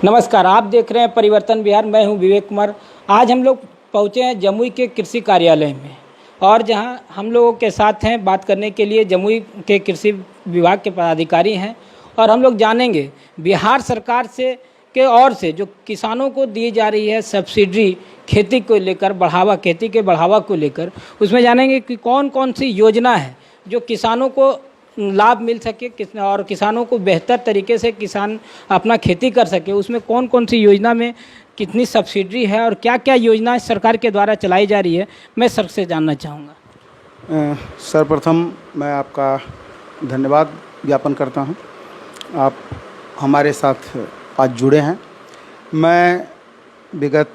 नमस्कार, आप देख रहे हैं परिवर्तन बिहार। मैं हूं विवेक कुमार। आज हम लोग पहुंचे हैं जमुई के कृषि कार्यालय में और जहां हम लोगों के साथ हैं बात करने के लिए जमुई के कृषि विभाग के पदाधिकारी हैं और हम लोग जानेंगे बिहार सरकार के ओर से जो किसानों को दी जा रही है सब्सिडी खेती को लेकर, खेती के बढ़ावा को लेकर, उसमें जानेंगे कि कौन कौन सी योजना है जो किसानों को लाभ मिल सके और किसानों को बेहतर तरीके से किसान अपना खेती कर सके। उसमें कौन कौन सी योजना में कितनी सब्सिडी है और क्या क्या योजनाएं सरकार के द्वारा चलाई जा रही है, मैं सर से जानना चाहूँगा। सर्वप्रथम मैं आपका धन्यवाद ज्ञापन करता हूं। आप हमारे साथ आज जुड़े हैं। मैं विगत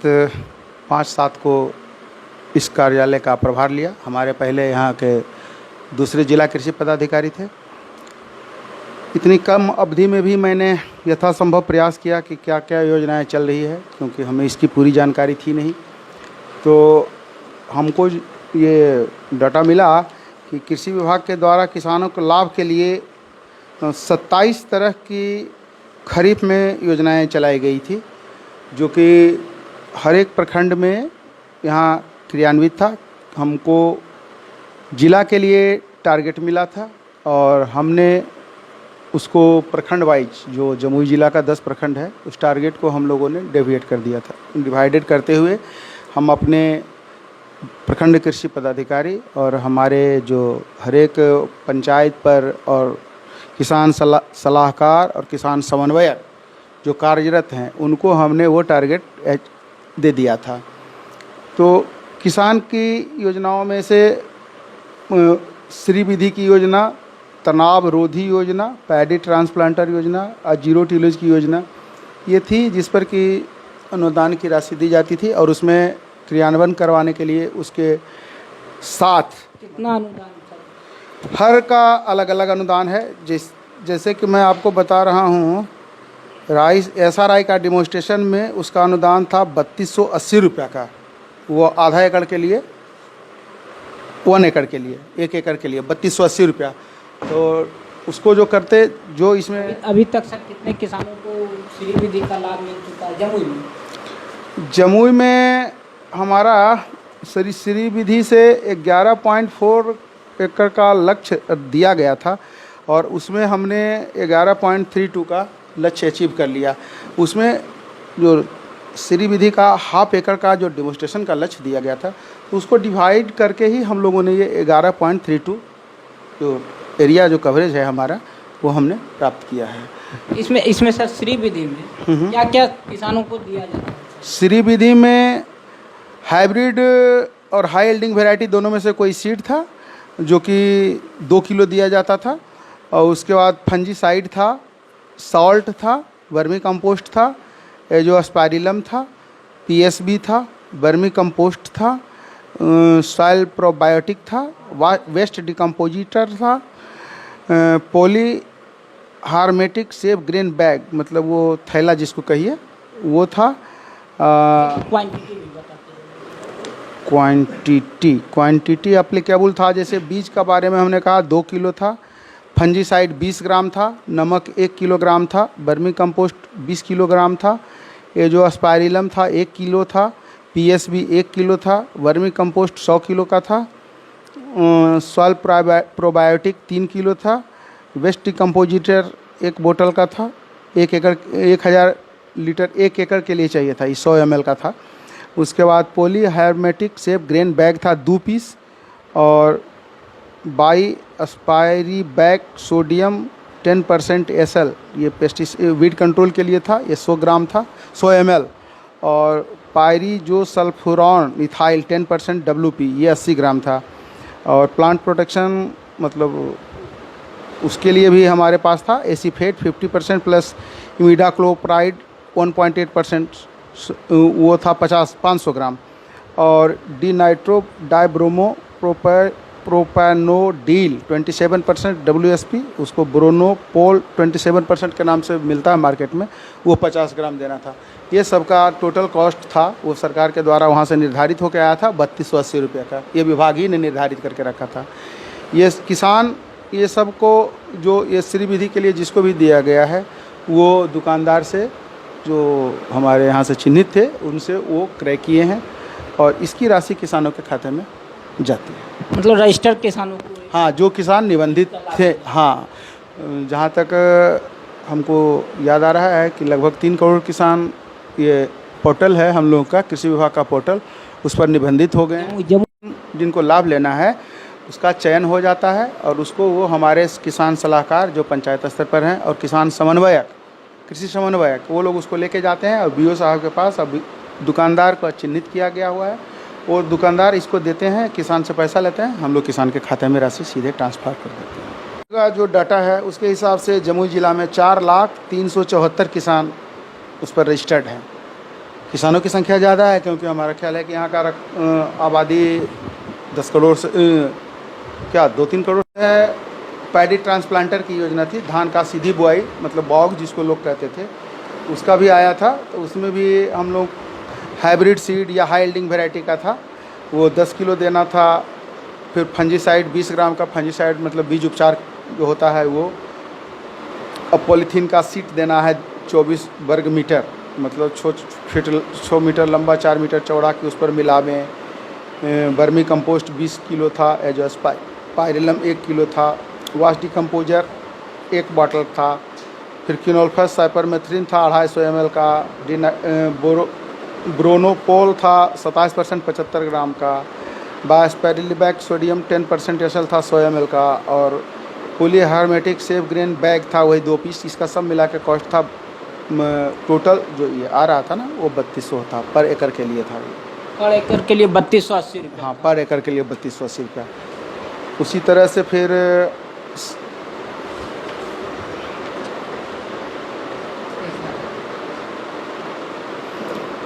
5-7 को इस कार्यालय का प्रभार लिया। हमारे पहले यहाँ के दूसरे जिला कृषि पदाधिकारी थे। इतनी कम अवधि में भी मैंने यथासंभव प्रयास किया कि क्या क्या योजनाएं चल रही है, क्योंकि हमें इसकी पूरी जानकारी थी नहीं। तो हमको ये डाटा मिला कि कृषि विभाग के द्वारा किसानों के लाभ के लिए 27 तरह की खरीफ में योजनाएं चलाई गई थी, जो कि हर एक प्रखंड में यहाँ क्रियान्वित था। हमको जिला के लिए टारगेट मिला था और हमने उसको प्रखंड वाइज, जो जमुई जिला का 10 प्रखंड है, उस टारगेट को हम लोगों ने डेविएट कर दिया था। डिवाइडेड करते हुए हम अपने प्रखंड कृषि पदाधिकारी और हमारे जो हर एक पंचायत पर और किसान सलाहकार और किसान समन्वयक जो कार्यरत हैं, उनको हमने वो टारगेट दे दिया था। तो किसान की योजनाओं में से श्री विधि की योजना, तनाव रोधी योजना, पैडी ट्रांसप्लांटर योजना और जीरो टिलेज की योजना ये थी, जिस पर कि अनुदान की राशि दी जाती थी और उसमें क्रियान्वयन करवाने के लिए उसके साथ कितना अनुदान? हर का अलग अलग अनुदान है। जैसे कि मैं आपको बता रहा हूँ, SRI का डेमोन्स्ट्रेशन में उसका अनुदान था 3280 रुपये का। वो आधा एकड़ के लिए, 1 एकड़ के लिए, 1 एकड़ के लिए 3280 रुपया। तो उसको जो करते, जो इसमें अभी तक सर कितने किसानों को श्री विधि का लाभ मिल चुका है जमुई में? जमुई में हमारा श्री विधि से 11.4 एकड़ का लक्ष्य दिया गया था और उसमें हमने 11.32 का लक्ष्य अचीव कर लिया। उसमें जो श्री विधि का ½ एकड़ का जो डेमोन्स्ट्रेशन का लक्ष्य दिया गया था, उसको डिवाइड करके ही हम लोगों ने ये 11.32 जो एरिया जो कवरेज है हमारा, वो हमने प्राप्त किया है। इसमें सर श्री विधि में क्या क्या किसानों को दिया जाता है? श्री विधि में हाइब्रिड और हाई यील्डिंग वैरायटी दोनों में से कोई सीड था, जो कि 2 किलो दिया जाता था। और उसके बाद फंजीसाइड था, सॉल्ट था, वर्मी कंपोस्ट था, एजोस्पाइरिलम था, PSB था, वर्मी कंपोस्ट था, सॉइल प्रोबायोटिक था, वेस्ट डिकम्पोजिटर था, पॉली हार्मेटिक सेफ ग्रेन बैग, मतलब वो थैला जिसको कहिए, वो था। क्वांटिटी अप्लीकेबल था। जैसे बीज का बारे में हमने कहा 2 किलो था, फंजीसाइड 20 ग्राम था, नमक 1 किलोग्राम था, वर्मी कंपोस्ट 20 किलोग्राम था, एजोस्पाइरिलम था 1 किलो था, PSB 1 किलो था, वर्मी कंपोस्ट 100 किलो का था, सॉइल प्रोबायोटिक 3 किलो था, वेस्ट डिकम्पोजिटर 1 बोतल का था, 1000 लीटर 1 एकड़ के लिए चाहिए था, ये 100 ml का था। उसके बाद पॉली हार्मेटिक सेफ ग्रेन बैग था 2 पीस और बाई अस्पायरी बैग सोडियम 10% SL, ये पेस्टिसाइड वीड कंट्रोल के लिए था, ये 100 ग्राम था, 100 ml। और पायरी जो सल्फ्यूरॉन मिथाइल 10% WP, ये 80 ग्राम था। और प्लांट प्रोटेक्शन, मतलब उसके लिए भी हमारे पास था एसीफेट 50% प्लस इमिडाक्लोप्राइड 1.8%, वो था 500 ग्राम। और डिनाइट्रो डाइब्रोमो प्रोपैनोडील 27% WSP, उसको ब्रोनोपोल 27% के नाम से मिलता है मार्केट में, वो 50 ग्राम देना था। ये सबका टोटल कॉस्ट था, वो सरकार के द्वारा वहाँ से निर्धारित होकर आया था 3280 रुपये का। ये विभाग ही ने निर्धारित करके रखा था। ये किसान ये सब को जो ये श्री विधि के लिए जिसको भी दिया गया है वो दुकानदार से जो हमारे यहाँ से चिन्हित थे उनसे वो क्रय किए हैं और इसकी राशि किसानों के खाते में जाती है। मतलब रजिस्टर्ड किसानों को? हाँ, जो किसान निबंधित थे। हाँ, जहाँ तक हमको याद आ रहा है कि लगभग 3 करोड़ किसान, ये पोर्टल है हम लोगों का, कृषि विभाग का पोर्टल, उस पर निबंधित हो गए हैं। जिनको लाभ लेना है उसका चयन हो जाता है और उसको वो हमारे किसान सलाहकार जो पंचायत स्तर पर हैं और किसान समन्वयक, कृषि समन्वयक, वो लोग उसको लेके जाते हैं और बीओ साहब के पास अब दुकानदार को चिन्हित किया गया हुआ है। वो दुकानदार इसको देते हैं, किसान से पैसा लेते हैं, हम लोग किसान के खाते में राशि सीधे ट्रांसफ़र कर देते हैं। का जो डाटा है उसके हिसाब से जमुई ज़िला में 4,374 किसान उस पर रजिस्टर्ड हैं। किसानों की संख्या ज़्यादा है क्योंकि हमारा ख्याल है कि यहाँ का आबादी 10 करोड़ से 2-3 करोड़ है। पैडी ट्रांसप्लांटर की योजना थी, धान का सीधी बुआई मतलब बॉग जिसको लोग कहते थे, उसका भी आया था। तो उसमें भी हम लोग हाइब्रिड सीड या हाई यील्डिंग वैरायटी का था, वो 10 किलो देना था। फिर फंजीसाइड 20 ग्राम का फंजीसाइड मतलब बीज उपचार जो होता है वो। अब पॉलीथीन का सीट देना है 24 वर्ग मीटर, मतलब 6 मीटर लंबा 4 मीटर चौड़ा की उस पर मिलावें। बर्मी कंपोस्ट 20 किलो था, एजोस पायरिलम 1 किलो था, वाश डिकम्पोजर 1 बॉटल था। फिर क्विनोल्फस साइपरमेथ्रिन था 250 ml का। ब्रोनोपोल था 27% 75 ग्राम का। बायोस्पेरिलिबैक सोडियम 10% एसल था 100 ml का। और पोलीहार्मेटिक सेफ ग्रेन बैग था वही 2 पीस। इसका सब मिला के कॉस्ट था टोटल जो ये आ रहा था ना वो 3200 था पर एकड़ के लिए था। पर एकड़ के लिए 3280 रुपये? हाँ, पर एकड़ के लिए 3280 रुपया। उसी तरह से फिर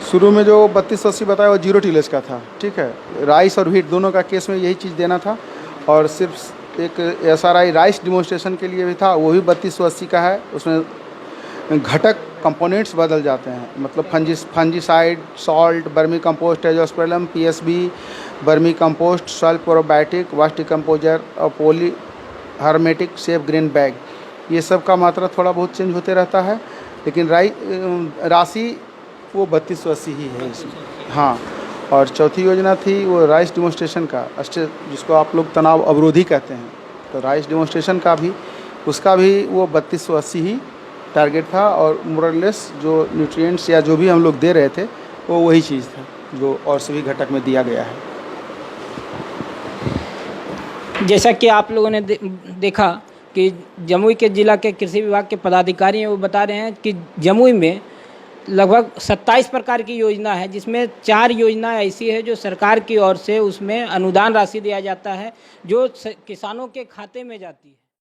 शुरू में जो 3280 बताया वो 0 टिलेज का था, ठीक है। राइस और व्हीट दोनों का केस में यही चीज़ देना था। और सिर्फ एक SRI राइस डिमोन्स्ट्रेशन के लिए भी था, वो भी 3280 का है। उसमें घटक कंपोनेंट्स बदल जाते हैं, मतलब फंजीसाइड, सॉल्ट, बर्मी कंपोस्ट, एजोस्पेरलम, PSB, बर्मी compost, soil probiotic, vast decomposer और पोली हार्मेटिक सेफ ग्रेन बैग, ये सब का मात्रा थोड़ा बहुत चेंज होते रहता है। लेकिन राशि वो 3280 ही है इसमें। हाँ, और चौथी योजना थी वो राइस डिमोन्स्ट्रेशन का, जिसको आप लोग तनाव अवरोधी कहते हैं। तो राइस डिमोन्स्ट्रेशन का भी, उसका भी वो 3280 ही टारगेट था। और मोरलेस जो न्यूट्रिएंट्स या जो भी हम लोग दे रहे थे वो वही चीज़ था जो और सभी घटक में दिया गया है। जैसा कि आप लोगों ने देखा कि जमुई के ज़िला के कृषि विभाग के पदाधिकारी हैं, वो बता रहे हैं कि जमुई में लगभग 27 प्रकार की योजना है, जिसमें 4 योजना ऐसी है जो सरकार की ओर से उसमें अनुदान राशि दिया जाता है जो किसानों के खाते में जाती है।